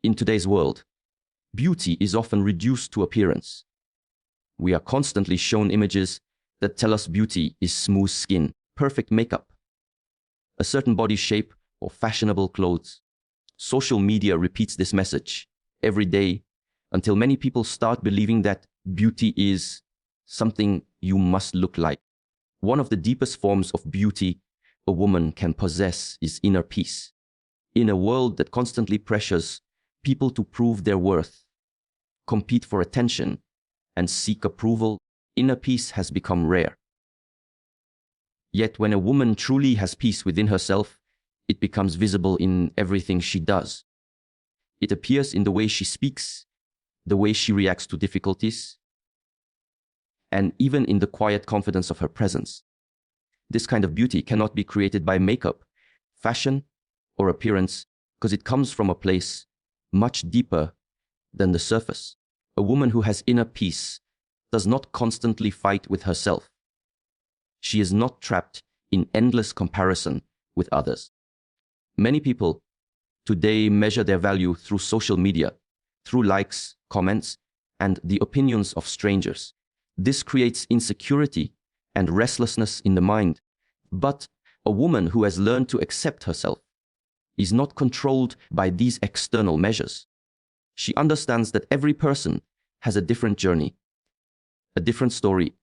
In today's world, beauty is often reduced to appearance. We are constantly shown images that tell us beauty is smooth skin, perfect makeup, a certain body shape, or fashionable clothes. Social media repeats this message every day until many people start believing that beauty is something you must look like. One of the deepest forms of beauty a woman can possess is inner peace. In a world that constantly pressures people to prove their worth, compete for attention, and seek approval, inner peace has become rare. Yet when a woman truly has peace within herself, it becomes visible in everything she does. It appears in the way she speaks, the way she reacts to difficulties, and even in the quiet confidence of her presence. This kind of beauty cannot be created by makeup, fashion, or appearance, because it comes from a place much deeper than the surface. A woman who has inner peace does not constantly fight with herself. She is not trapped in endless comparison with others. Many people today measure their value through social media, through likes, comments, and the opinions of strangers. This creates insecurity and restlessness in the mind. But a woman who has learned to accept herself is not controlled by these external measures. She understands that every person has a different journey, a different story,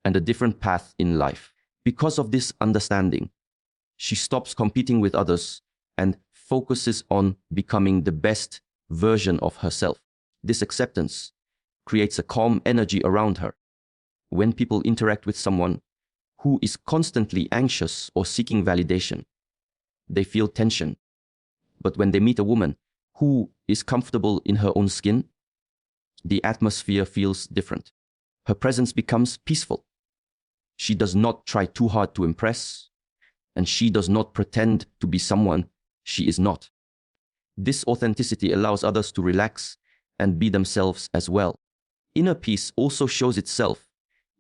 and a different path in life. Because of this understanding, she stops competing with others and focuses on becoming the best version of herself. This acceptance creates a calm energy around her. When people interact with someone who is constantly anxious or seeking validation, they feel tension. But when they meet a woman who is comfortable in her own skin, the atmosphere feels different. Her presence becomes peaceful. She does not try too hard to impress, and she does not pretend to be someone she is not. This authenticity allows others to relax and be themselves as well. Inner peace also shows itself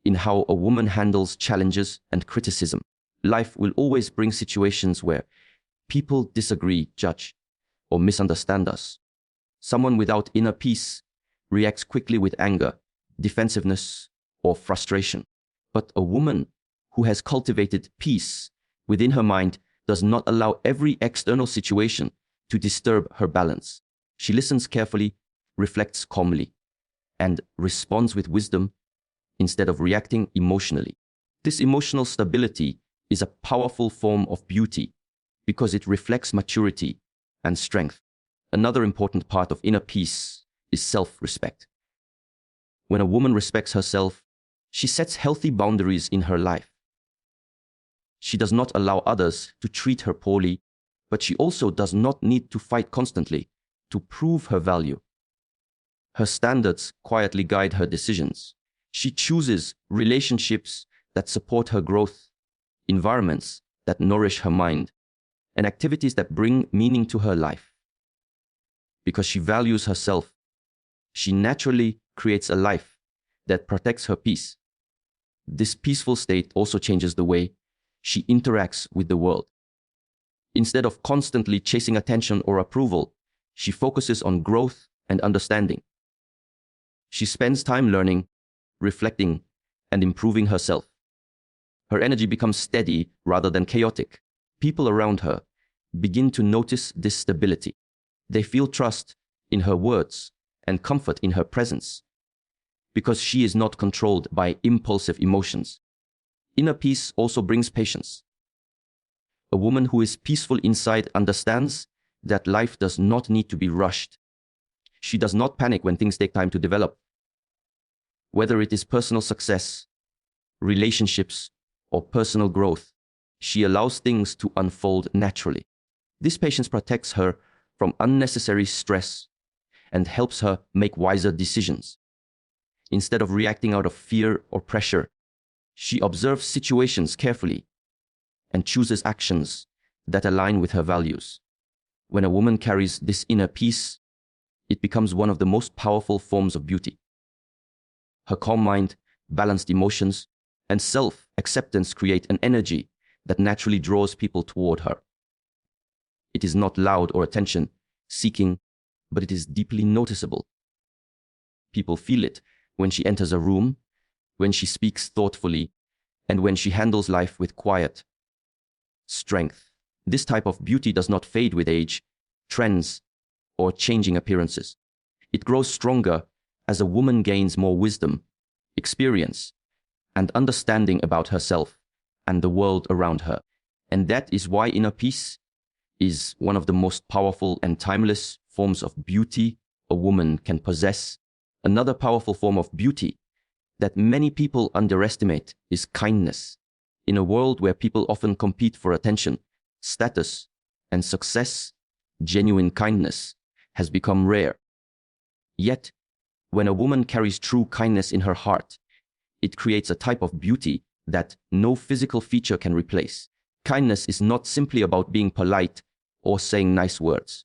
in how a woman handles challenges and criticism. Life will always bring situations where people disagree, judge, or misunderstand us. Someone without inner peace reacts quickly with anger, defensiveness, or frustration. But a woman who has cultivated peace within her mind does not allow every external situation to disturb her balance. She listens carefully, reflects calmly, and responds with wisdom instead of reacting emotionally. This emotional stability is a powerful form of beauty because it reflects maturity and strength. Another important part of inner peace is self-respect. When a woman respects herself, she sets healthy boundaries in her life. She does not allow others to treat her poorly, but she also does not need to fight constantly to prove her value. Her standards quietly guide her decisions. She chooses relationships that support her growth, environments that nourish her mind, and activities that bring meaning to her life. Because she values herself, she naturally creates a life that protects her peace. This peaceful state also changes the way she interacts with the world. Instead of constantly chasing attention or approval, she focuses on growth and understanding. She spends time learning, reflecting, and improving herself. Her energy becomes steady rather than chaotic. People around her begin to notice this stability. They feel trust in her words and comfort in her presence because she is not controlled by impulsive emotions. Inner peace also brings patience. A woman who is peaceful inside understands that life does not need to be rushed. She does not panic when things take time to develop. Whether it is personal success, relationships, or personal growth, she allows things to unfold naturally. This patience protects her from unnecessary stress and helps her make wiser decisions. Instead of reacting out of fear or pressure, she observes situations carefully and chooses actions that align with her values. When a woman carries this inner peace, it becomes one of the most powerful forms of beauty. Her calm mind, balanced emotions, and self-acceptance create an energy that naturally draws people toward her. It is not loud or attention-seeking, but it is deeply noticeable. People feel it when she enters a room, when she speaks thoughtfully, and when she handles life with quiet strength. This type of beauty does not fade with age, trends, or changing appearances. It grows stronger as a woman gains more wisdom, experience, and understanding about herself and the world around her. And that is why inner peace is one of the most powerful and timeless forms of beauty a woman can possess. Another powerful form of beauty that many people underestimate is kindness. In a world where people often compete for attention, status, and success, genuine kindness has become rare. Yet, when a woman carries true kindness in her heart, it creates a type of beauty that no physical feature can replace. Kindness is not simply about being polite or saying nice words.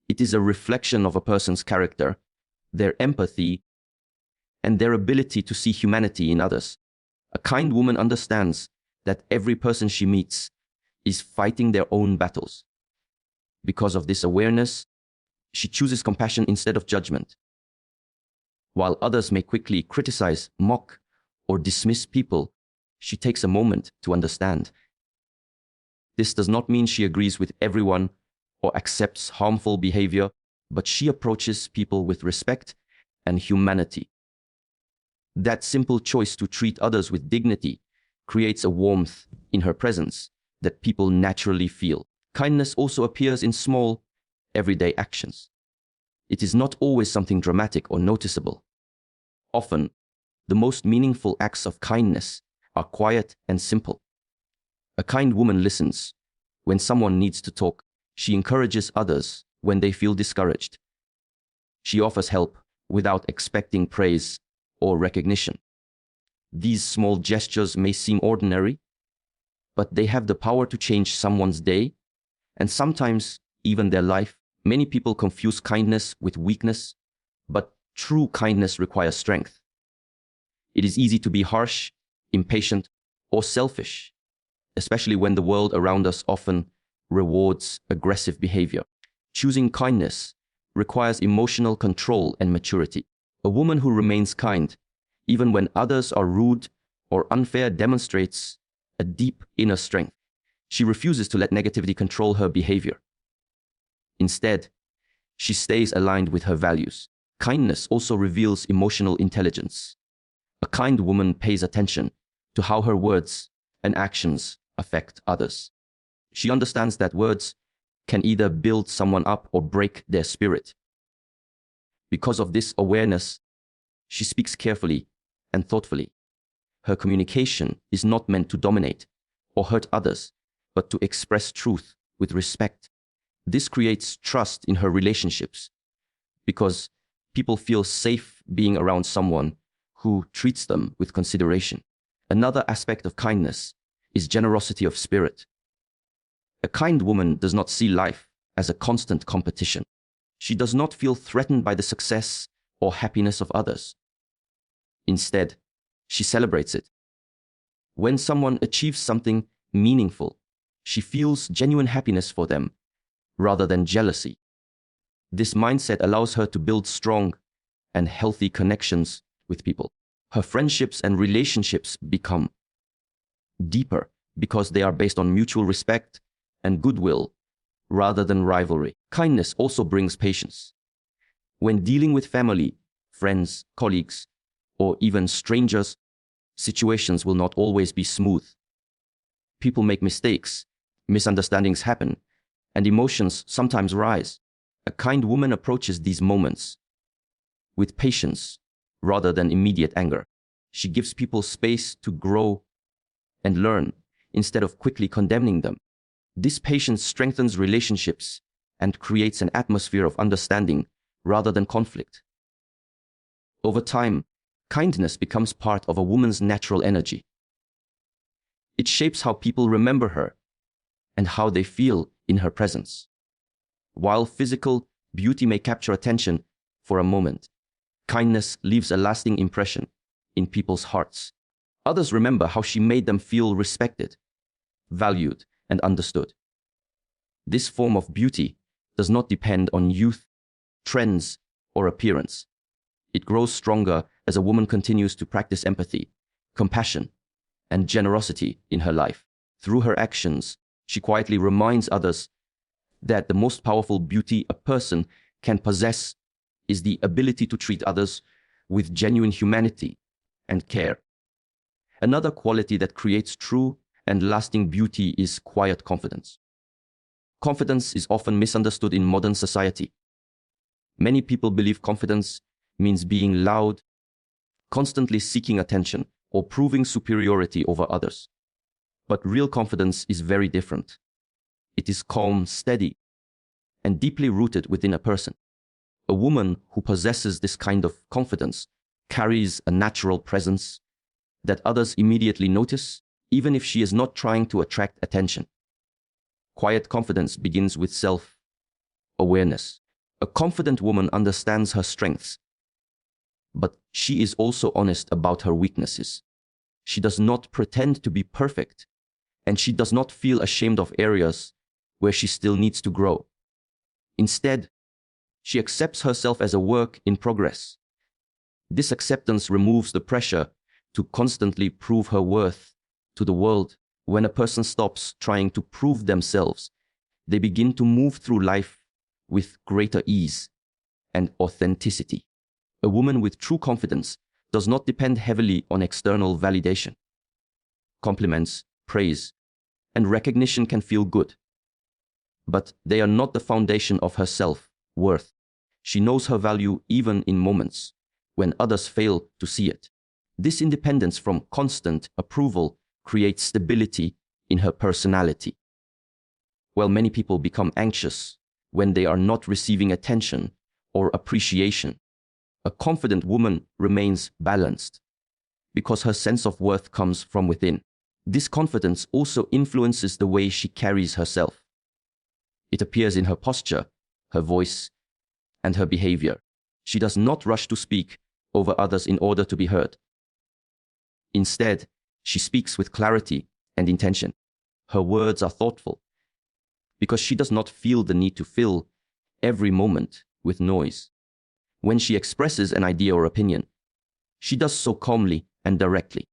It is a reflection of a person's character, their empathy, and their ability to see humanity in others. A kind woman understands that every person she meets is fighting their own battles. Because of this awareness, she chooses compassion instead of judgment. While others may quickly criticize, mock, or dismiss people, she takes a moment to understand. This does not mean she agrees with everyone or accepts harmful behavior, but she approaches people with respect and humanity. That simple choice to treat others with dignity creates a warmth in her presence that people naturally feel. Kindness also appears in small, everyday actions. It is not always something dramatic or noticeable. Often, the most meaningful acts of kindness are quiet and simple. A kind woman listens when someone needs to talk. She encourages others when they feel discouraged. She offers help without expecting praise or recognition. These small gestures may seem ordinary, but they have the power to change someone's day and sometimes even their life. Many people confuse kindness with weakness, but true kindness requires strength. It is easy to be harsh, impatient, or selfish, especially when the world around us often rewards aggressive behavior. Choosing kindness requires emotional control and maturity. A woman who remains kind, even when others are rude or unfair, demonstrates a deep inner strength. She refuses to let negativity control her behavior. Instead, she stays aligned with her values. Kindness also reveals emotional intelligence. A kind woman pays attention to how her words and actions affect others. She understands that words can either build someone up or break their spirit. Because of this awareness, she speaks carefully and thoughtfully. Her communication is not meant to dominate or hurt others, but to express truth with respect. This creates trust in her relationships because people feel safe being around someone who treats them with consideration. Another aspect of kindness is generosity of spirit. A kind woman does not see life as a constant competition. She does not feel threatened by the success or happiness of others. Instead, she celebrates it. When someone achieves something meaningful, she feels genuine happiness for them rather than jealousy. This mindset allows her to build strong and healthy connections with people. Her friendships and relationships become deeper because they are based on mutual respect and goodwill rather than rivalry. Kindness also brings patience. When dealing with family, friends, colleagues, or even strangers, situations will not always be smooth. People make mistakes, misunderstandings happen, and emotions sometimes rise. A kind woman approaches these moments with patience rather than immediate anger. She gives people space to grow and learn instead of quickly condemning them. This patience strengthens relationships and creates an atmosphere of understanding rather than conflict. Over time, kindness becomes part of a woman's natural energy. It shapes how people remember her and how they feel in her presence. While physical beauty may capture attention for a moment, kindness leaves a lasting impression in people's hearts. Others remember how she made them feel respected, valued, and understood. This form of beauty does not depend on youth trends, or appearance. It grows stronger as a woman continues to practice empathy, compassion, and generosity in her life. Through her actions, she quietly reminds others that the most powerful beauty a person can possess is the ability to treat others with genuine humanity and care. Another quality that creates true and lasting beauty is quiet confidence. Confidence is often misunderstood in modern society. Many people believe confidence means being loud, constantly seeking attention, or proving superiority over others. But real confidence is very different. It is calm, steady, and deeply rooted within a person. A woman who possesses this kind of confidence carries a natural presence that others immediately notice, even if she is not trying to attract attention. Quiet confidence begins with self-awareness. A confident woman understands her strengths, but she is also honest about her weaknesses. She does not pretend to be perfect, and she does not feel ashamed of areas where she still needs to grow. Instead, she accepts herself as a work in progress. This acceptance removes the pressure to constantly prove her worth to the world. When a person stops trying to prove themselves, they begin to move through life with greater ease and authenticity. A woman with true confidence does not depend heavily on external validation. Compliments, praise, and recognition can feel good, but they are not the foundation of her self-worth. She knows her value even in moments when others fail to see it. This independence from constant approval creates stability in her personality. While many people become anxious when they are not receiving attention or appreciation, a confident woman remains balanced because her sense of worth comes from within. This confidence also influences the way she carries herself. It appears in her posture, her voice, and her behavior. She does not rush to speak over others in order to be heard. Instead, she speaks with clarity and intention. Her words are thoughtful because she does not feel the need to fill every moment with noise. When she expresses an idea or opinion, she does so calmly and directly.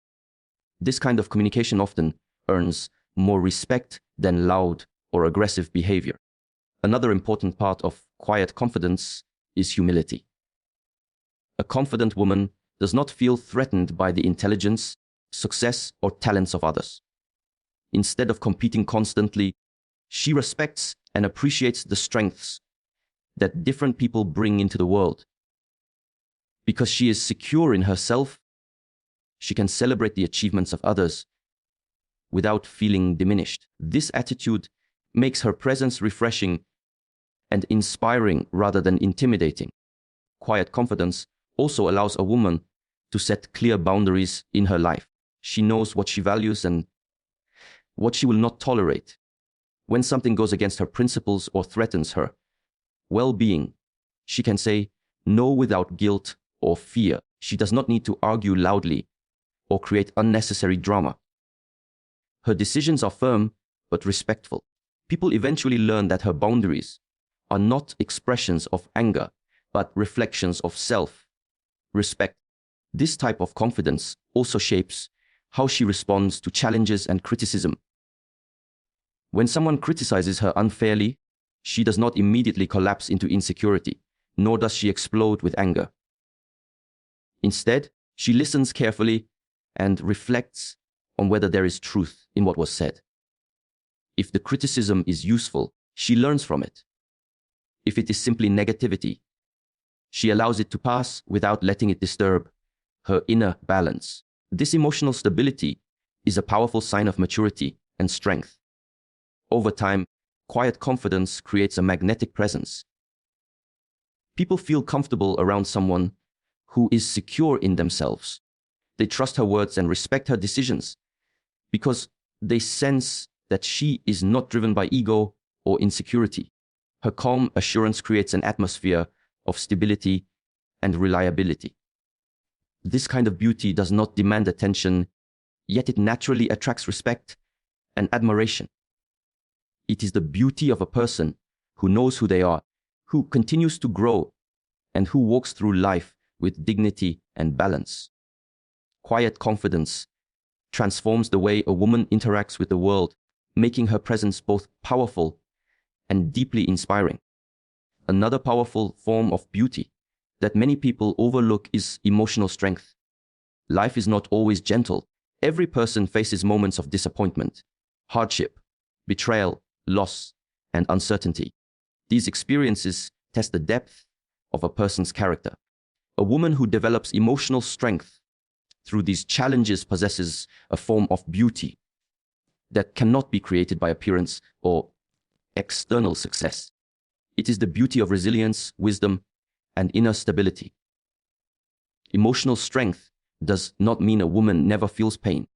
This kind of communication often earns more respect than loud or aggressive behavior. Another important part of quiet confidence is humility. A confident woman does not feel threatened by the intelligence, success, or talents of others. Instead of competing constantly, she respects and appreciates the strengths that different people bring into the world. Because she is secure in herself, she can celebrate the achievements of others without feeling diminished. This attitude makes her presence refreshing and inspiring rather than intimidating. Quiet confidence also allows a woman to set clear boundaries in her life. She knows what she values and what she will not tolerate. When something goes against her principles or threatens her well-being, she can say no without guilt or fear. She does not need to argue loudly or create unnecessary drama. Her decisions are firm but respectful. People eventually learn that her boundaries are not expressions of anger, but reflections of self-respect. This type of confidence also shapes how she responds to challenges and criticism. When someone criticizes her unfairly, she does not immediately collapse into insecurity, nor does she explode with anger. Instead, she listens carefully and reflects on whether there is truth in what was said. If the criticism is useful, she learns from it. If it is simply negativity, she allows it to pass without letting it disturb her inner balance. This emotional stability is a powerful sign of maturity and strength. Over time, quiet confidence creates a magnetic presence. People feel comfortable around someone who is secure in themselves. They trust her words and respect her decisions because they sense that she is not driven by ego or insecurity. Her calm assurance creates an atmosphere of stability and reliability. This kind of beauty does not demand attention, yet it naturally attracts respect and admiration. It is the beauty of a person who knows who they are, who continues to grow and who walks through life with dignity and balance. Quiet confidence transforms the way a woman interacts with the world, making her presence both powerful and deeply inspiring. Another powerful form of beauty that many people overlook is emotional strength. Life is not always gentle. Every person faces moments of disappointment, hardship, betrayal, loss, and uncertainty. These experiences test the depth of a person's character. A woman who develops emotional strength through these challenges possesses a form of beauty that cannot be created by appearance or external success. It is the beauty of resilience, wisdom, and inner stability. Emotional strength does not mean a woman never feels pain.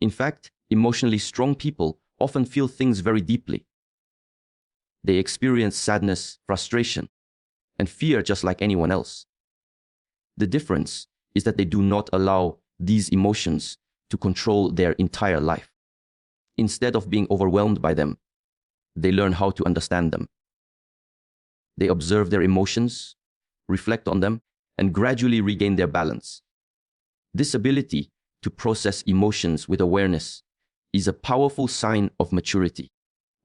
In fact, emotionally strong people often feel things very deeply. They experience sadness, frustration, and fear just like anyone else. The difference is that they do not allow these emotions to control their entire life. Instead of being overwhelmed by them, they learn how to understand them. They observe their emotions, reflect on them, and gradually regain their balance. This ability to process emotions with awareness is a powerful sign of maturity.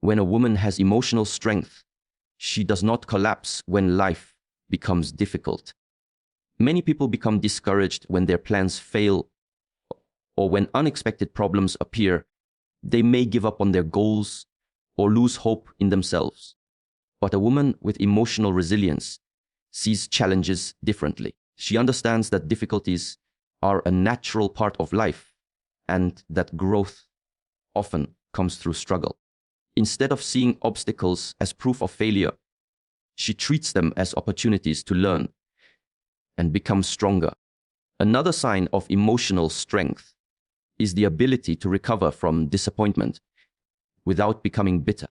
When a woman has emotional strength, she does not collapse when life becomes difficult. Many people become discouraged when their plans fail or when unexpected problems appear. They may give up on their goals or lose hope in themselves. But a woman with emotional resilience sees challenges differently. She understands that difficulties are a natural part of life and that growth often comes through struggle. Instead of seeing obstacles as proof of failure, she treats them as opportunities to learn and become stronger. Another sign of emotional strength is the ability to recover from disappointment without becoming bitter.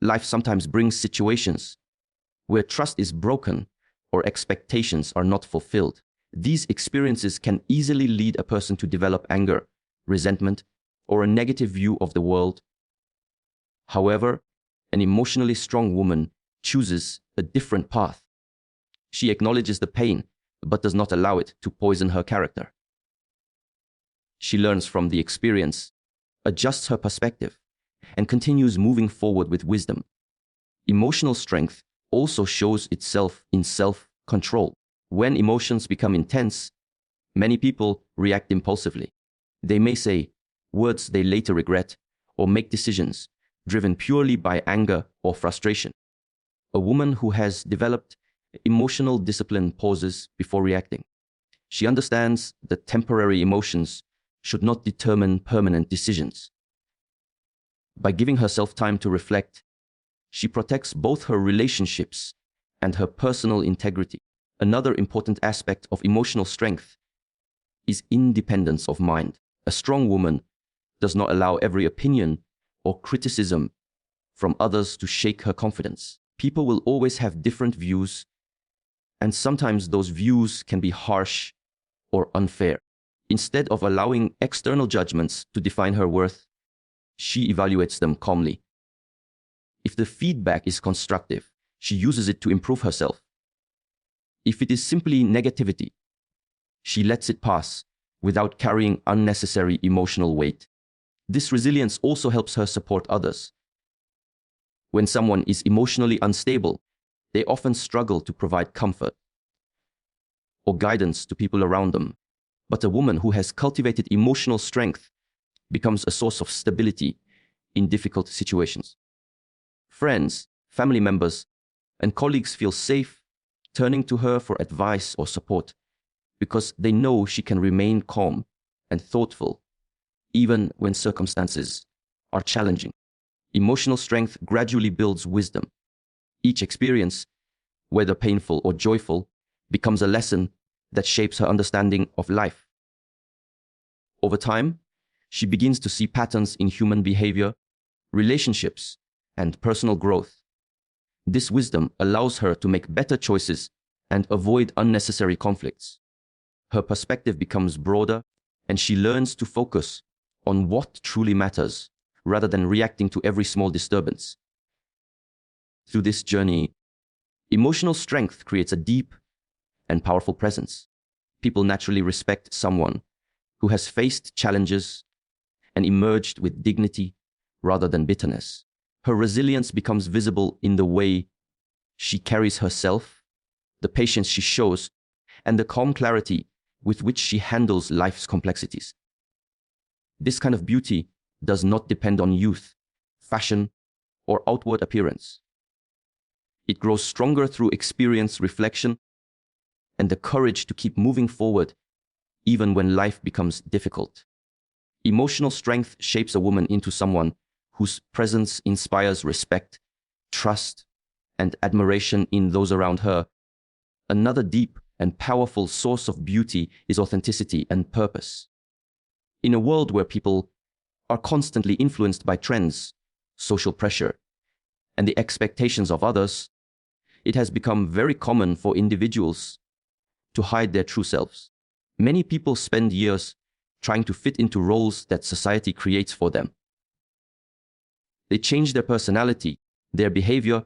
Life sometimes brings situations where trust is broken or expectations are not fulfilled. These experiences can easily lead a person to develop anger, resentment, or a negative view of the world. However, an emotionally strong woman chooses a different path. She acknowledges the pain, but does not allow it to poison her character. She learns from the experience, adjusts her perspective, and continues moving forward with wisdom. Emotional strength also shows itself in self-control. When emotions become intense, many people react impulsively. They may say words they later regret or make decisions driven purely by anger or frustration. A woman who has developed emotional discipline pauses before reacting. She understands that temporary emotions should not determine permanent decisions. By giving herself time to reflect, she protects both her relationships and her personal integrity. Another important aspect of emotional strength is independence of mind. A strong woman does not allow every opinion or criticism from others to shake her confidence. People will always have different views, and sometimes those views can be harsh or unfair. Instead of allowing external judgments to define her worth, she evaluates them calmly. If the feedback is constructive, she uses it to improve herself. If it is simply negativity, she lets it pass without carrying unnecessary emotional weight. This resilience also helps her support others. When someone is emotionally unstable, they often struggle to provide comfort or guidance to people around them. But a woman who has cultivated emotional strength becomes a source of stability in difficult situations. Friends, family members, and colleagues feel safe turning to her for advice or support because they know she can remain calm and thoughtful even when circumstances are challenging. Emotional strength gradually builds wisdom. Each experience, whether painful or joyful, becomes a lesson that shapes her understanding of life. Over time, she begins to see patterns in human behavior, relationships, and personal growth. This wisdom allows her to make better choices and avoid unnecessary conflicts. Her perspective becomes broader, and she learns to focus on what truly matters rather than reacting to every small disturbance. Through this journey, emotional strength creates a deep and powerful presence. People naturally respect someone who has faced challenges and emerged with dignity rather than bitterness. Her resilience becomes visible in the way she carries herself, the patience she shows, and the calm clarity with which she handles life's complexities. This kind of beauty does not depend on youth, fashion, or outward appearance. It grows stronger through experience, reflection, and the courage to keep moving forward even when life becomes difficult. Emotional strength shapes a woman into someone whose presence inspires respect, trust, and admiration in those around her. Another deep and powerful source of beauty is authenticity and purpose. In a world where people are constantly influenced by trends, social pressure, and the expectations of others, it has become very common for individuals to hide their true selves. Many people spend years trying to fit into roles that society creates for them. They change their personality, their behavior,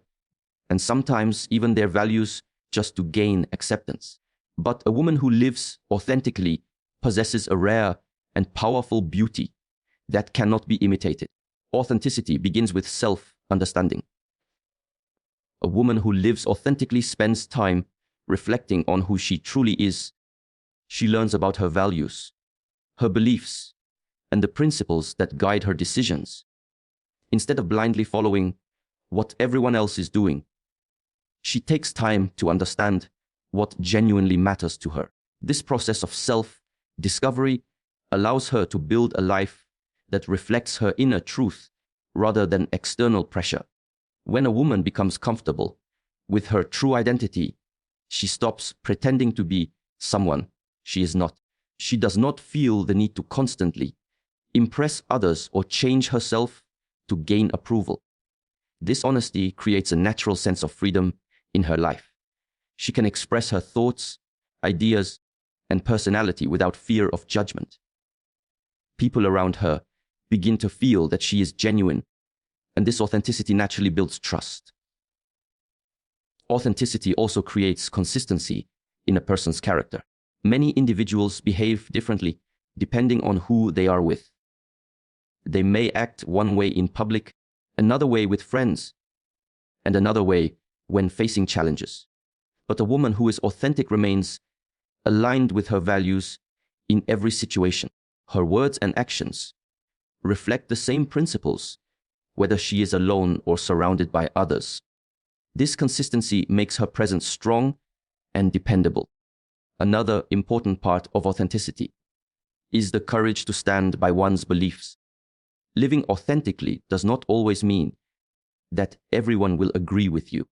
and sometimes even their values just to gain acceptance. But a woman who lives authentically possesses a rare and powerful beauty that cannot be imitated. Authenticity begins with self-understanding. A woman who lives authentically spends time reflecting on who she truly is. She learns about her values, her beliefs, and the principles that guide her decisions. Instead of blindly following what everyone else is doing, she takes time to understand what genuinely matters to her. This process of self-discovery allows her to build a life that reflects her inner truth rather than external pressure. When a woman becomes comfortable with her true identity, she stops pretending to be someone she is not. She does not feel the need to constantly impress others or change herself to gain approval. This honesty creates a natural sense of freedom in her life. She can express her thoughts, ideas, and personality without fear of judgment. People around her begin to feel that she is genuine, and this authenticity naturally builds trust. Authenticity also creates consistency in a person's character. Many individuals behave differently depending on who they are with. They may act one way in public, another way with friends, and another way when facing challenges. But a woman who is authentic remains aligned with her values in every situation. Her words and actions reflect the same principles, whether she is alone or surrounded by others. This consistency makes her presence strong and dependable. Another important part of authenticity is the courage to stand by one's beliefs. Living authentically does not always mean that everyone will agree with you.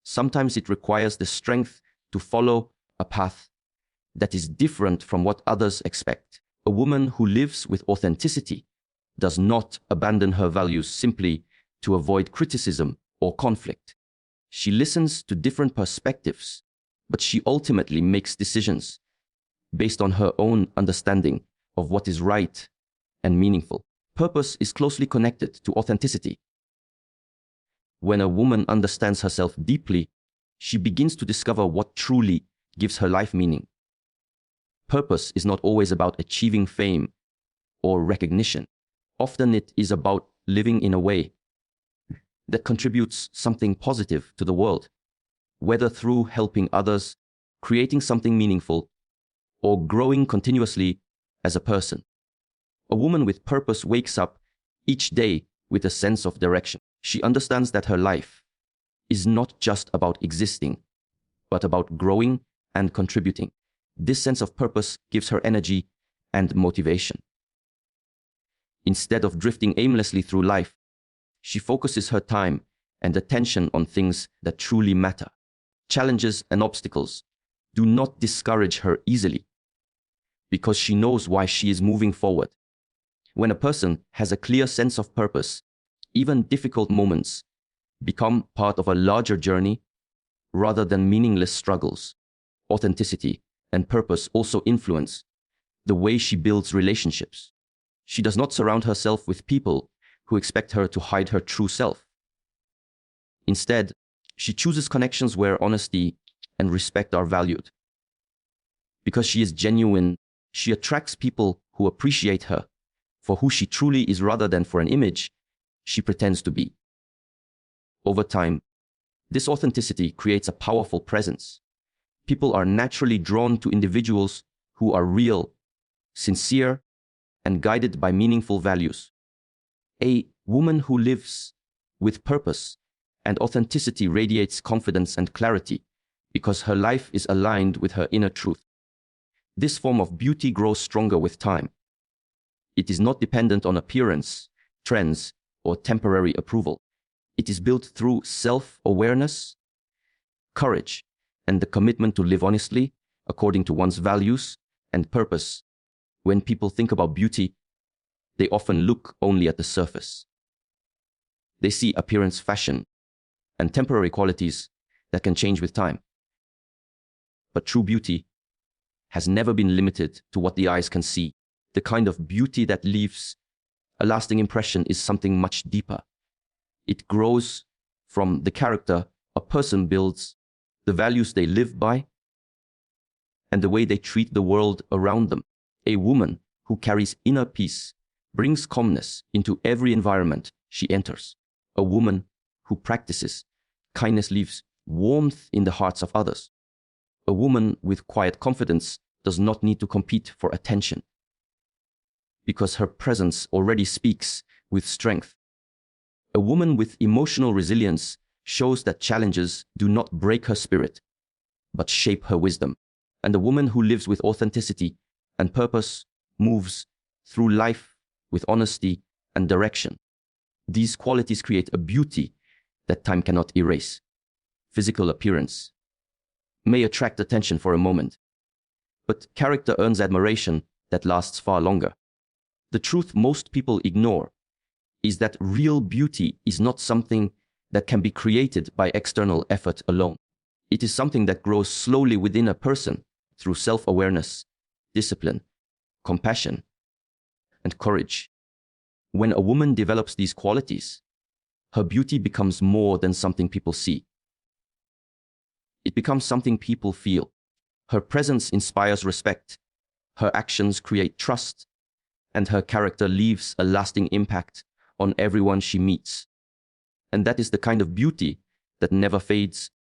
Sometimes it requires the strength to follow a path that is different from what others expect. A woman who lives with authenticity does not abandon her values simply to avoid criticism or conflict. She listens to different perspectives, but she ultimately makes decisions based on her own understanding of what is right and meaningful. Purpose is closely connected to authenticity. When a woman understands herself deeply, she begins to discover what truly gives her life meaning. Purpose is not always about achieving fame or recognition. Often it is about living in a way that contributes something positive to the world, whether through helping others, creating something meaningful, or growing continuously as a person. A woman with purpose wakes up each day with a sense of direction. She understands that her life is not just about existing, but about growing and contributing. This sense of purpose gives her energy and motivation. Instead of drifting aimlessly through life, she focuses her time and attention on things that truly matter. Challenges and obstacles do not discourage her easily because she knows why she is moving forward. When a person has a clear sense of purpose, even difficult moments become part of a larger journey rather than meaningless struggles. Authenticity and purpose also influence the way she builds relationships. She does not surround herself with people who expect her to hide her true self. Instead, she chooses connections where honesty and respect are valued. Because she is genuine, she attracts people who appreciate her for who she truly is rather than for an image she pretends to be. Over time, this authenticity creates a powerful presence. People are naturally drawn to individuals who are real, sincere, and guided by meaningful values. A woman who lives with purpose and authenticity radiates confidence and clarity because her life is aligned with her inner truth. This form of beauty grows stronger with time. It is not dependent on appearance, trends, or temporary approval. It is built through self-awareness, courage, and the commitment to live honestly according to one's values and purpose. When people think about beauty, they often look only at the surface. They see appearance, fashion, and temporary qualities that can change with time. But true beauty has never been limited to what the eyes can see. The kind of beauty that leaves a lasting impression is something much deeper. It grows from the character a person builds, the values they live by, and the way they treat the world around them. A woman who carries inner peace brings calmness into every environment she enters. A woman who practices kindness leaves warmth in the hearts of others. A woman with quiet confidence does not need to compete for attention, because her presence already speaks with strength. A woman with emotional resilience shows that challenges do not break her spirit, but shape her wisdom. And a woman who lives with authenticity and purpose moves through life with honesty and direction. These qualities create a beauty that time cannot erase. Physical appearance may attract attention for a moment, but character earns admiration that lasts far longer. The truth most people ignore is that real beauty is not something that can be created by external effort alone. It is something that grows slowly within a person through self-awareness, discipline, compassion, and courage. When a woman develops these qualities, her beauty becomes more than something people see. It becomes something people feel. Her presence inspires respect, her actions create trust, and her character leaves a lasting impact on everyone she meets. And that is the kind of beauty that never fades